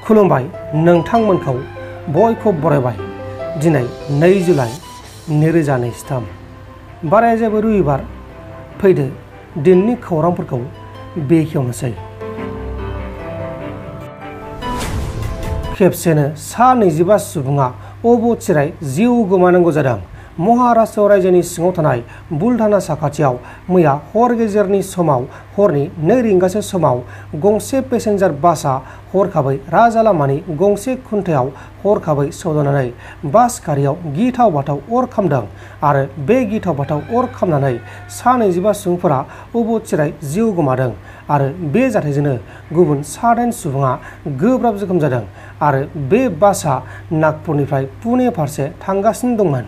खुलुमबाय नोंथांमोनखौ बयखौ बरायबाय दिनै 2 जुलाइ 2023 बाराया जेबो रबिबार फैदो दिननि खौरांफोरखौ बेखेवनोसै। खेबसेनो सा 25 सुबुङा अबथिरायै जिउ गोमानांगौ जादों। महाराष्ट्र रायजोनि सिङाव थानाय बुलढाना साखाथियाव मैया हर गेजेरनि समाव हरनि 2 रिंगासो समाव गंसे पेसेन्जार बासआ हरखाबै राजा लामानि गंसे खुन्थायाव हरखाबै सौदावनानै बास गारियाव गिथाव बाथाव अर खामदों आरो बे गिथाव बाथाव अर खामनानै सा 25 सुबुंफोरा अबथिरायै जिउ गोमादों आरो बे जाथायजोंनो गुबुन सा 8 सुबुङा गोब्राब जखम जादों आरो बे बासआ नागपुरनिफ्राय पुणे फारसे थांगासिनो दंमोन।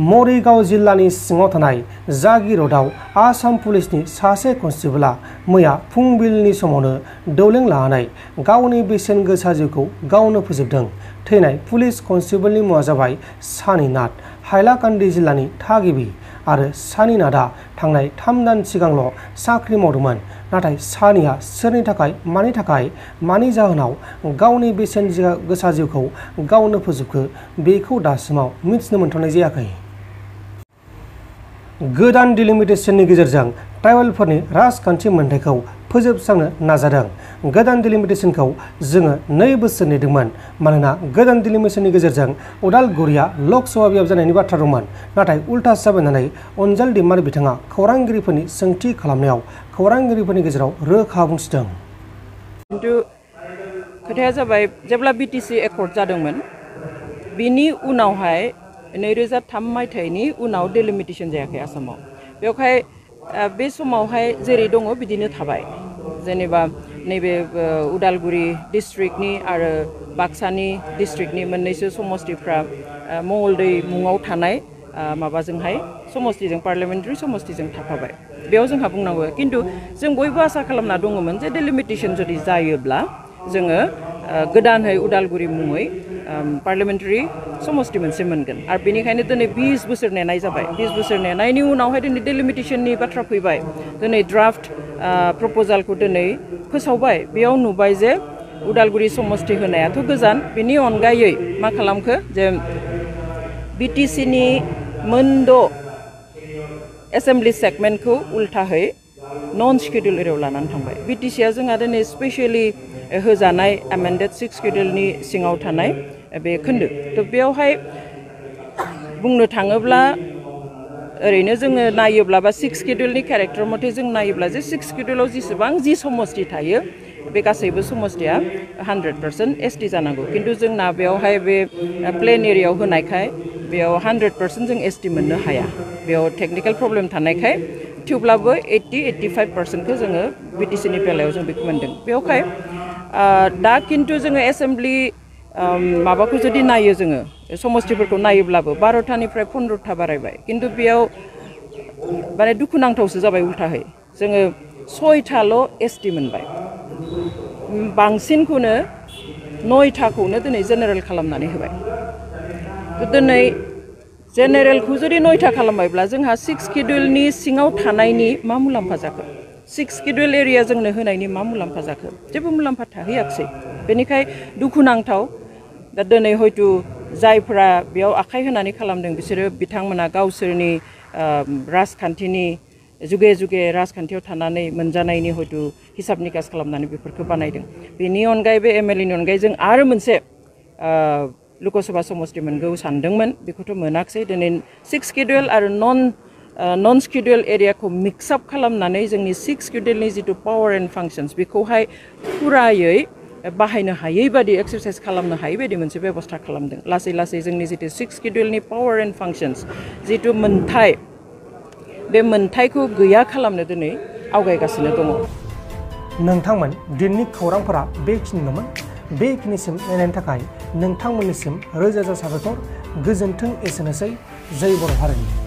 मरिगाव जिल्लानि सिङाव थानाय जागिरदआव आसाम पुलिसनि सासे कनस्टेबलआ मैया फुंबिलिनि समावनो दौलें लानानै गावनि बेसेन गोसा जिउखौ गावनो फोजोबदों। थैनाय पुलिस कनस्टेबलनि मुङा जाबाय सानिनाथ, हाइलाकान्दि जिल्लानि थागिबि आरो सानिनाथआ थांनाय 3 दान सिगांल' साख्रि मावदोंमोन। नाथाय सानिया सोरनि थाखाय मानि जाहोनाव गावनि बेसेन गोसा जिउखौ गावनो फोजोबखो बेखौ दासिमाव मिथिनो मोनथ'नाय जायाखै। गोदान डिलिमिटेशननि गेजेरजों ट्राइबेलफोरनि राजखान्थि मोनथायखौ फोजोबस्रांनो नाजादों। गोदान डिलिमिटेशनखौ जोङो 2 बोसोर नेदोंमोन मानोना गोदान डिलिमिटेशननि गेजेरजों उदालगुरिया लकसभा बियाब जानायनि बाथ्रा दंमोन। नाथाय उल्था जाबायनानै अनजाल दैमारि बिथाङा खौरांगिरिफोरनि सोंथि खालामनायाव खौरांगिरिफोरनि गेजेराव रोखा बुंथिदों। खिन्थु खोथाया जाबाय जेब्ला बिटिसि एकर्ड जादोंमोन बिनि उनावहाय 2003 मायथाइनि उनाव डेलिमिटेशन जायाखै आसामाव। बेवहाय बे समावहाय जेरै दङ बिदिनो थाबाय। जेनेबा नैबे उदालगुरि डिस्ट्रिक्टनि आरो बाक्सानि डिस्ट्रिक्टनि मोननैसो समस्तिफ्रा मंगलदै मुङाव थानाय माबाजोंहाय समस्तिजों पार्लियामेन्टारि समस्तिजों थाफाबाय। बेयाव जोंहा बुंनांगौ खिन्थु जों बयबो आसा खालामना दङमोन जे डेलिमिटेशन जुदि जायोब्ला जोङो गोदानहै उदालगुरि मुङै पार्लियामेन्टारि समस्ति मोनसे मोनगोन आरो बेनिखायनो दिनै 20 बोसोर नेनाय जाबाय। 20 बोसोर नेनायनि उनावहाय दिनै डेलिमिटेशननि बाथ्रा फैबाय। दिनै ड्राफ्ट प्रप'जालखौ दिनै फोसावबाय। बेयाव नुबाय जे उदालगुरि समस्ति होनायाथ' गोजान, बेनि अनगायै मा खालामखो जे बिटिसिनि मोनद' एसेम्बलि सेगमेन्टखौ उल्थाहै नन स्केड्युल एरियायाव लानानै थांबाय। बिटिसिया जोंहा दिनै स्पेसियेलि होजानाय एमेन्डेड 6 स्केड्युलनि सिङाव थानाय बे खोन्दो। थ' बेयावहाय बुंनो थाङोब्ला ओरैनो जोङो नायोब्ला बा 6 स्केड्युलनि केरेक्टार मथे जों नायोब्ला जे 6 स्केड्युलाव जेसेबां समस्ति थायो बे गासैबो समस्तिया 100% एसटि जानांगौ। खिन्थु जोंना बेयावहाय बे प्लेन एरियायाव होनायखाय बेयाव 100% जों एसटि मोननो हाया। बेयाव टेकनिकेल प्रब्लेम थानायखाय थेवब्लाबो 80-85%खौ जोङो बिटिसिनि बेलायाव जों बेखौ मोनदों। बेवहाय दा खिन्थु जोङो एसेम्बलि माबाखौ जुदि नायो जोङो समस्तिफोरखौ नायोब्लाबो 12थानिफ्राय 15था बारायबाय। खिन्थु बेयाव माने दुखुनांथावसो जाबाय उल्थाहै जोङो 6थाल' एसटि मोनबाय। बांसिनखौनो 9थाखौनो दिनै जेनेरेल खालामनानै होबाय। दिनै जेनेरेलखौ जुदि 9था खालामबायब्ला जोंहा 6 स्केड्युलनि सिङाव थानायनि मा मुलाम्फा जाखो? 6 स्केड्युल एरिया जोंनो होनायनि मा मुलाम्फा जाखो? जेबो मुलाम्फा थाहैयाखसै। बेनिखाय दुखुनांथाव दा दिनै हयतो जायफोरा बेयाव आखाइ होनानै खालामदों बिसोरो बिथांमोना गावसोरनि राजखान्थिनि जुगे राजखान्थियाव थानानै मोनजानायनि हयतो हिसाब निकास खालामनानै बेफोरखौ बानायदों। बेनि अनगायै बे एमएलएनि अनगायै जों आरो मोनसे लकसभा समस्ति मोनगौ सानदोंमोन, बेखौथ' मोनाखसै। दिनै 6 स्केड्युल आरो नन स्केड्युल एरियाखौ मिक्सआप खालामनानै जोंनि 6 स्केड्युलनि जिथु पावार एन्ड फांसन्स बेखौहाय फुरायै बाहायनो हायै बादि एक्सारसाइज खालामनो हायै बायदि मोनसे बेबस्था खालामदों। लासै लासै जोंनि जितु 6 स्केड्युलनि पावार एन्ड फांसन्स जितु मोनथाय बे मोनथायखौ गैया खालामनो दिनै आवगायगासिनो दङ। नोंथांमोन दिननि खौरांफोरा बेखिनिल'मोन। बेखिनिसिम नायनायनि थाखाय नोंथांमोननिसिम रोजा रोजा साबायखर। गोजोन्थों। एसेनोसै। जै बर' हारिनि।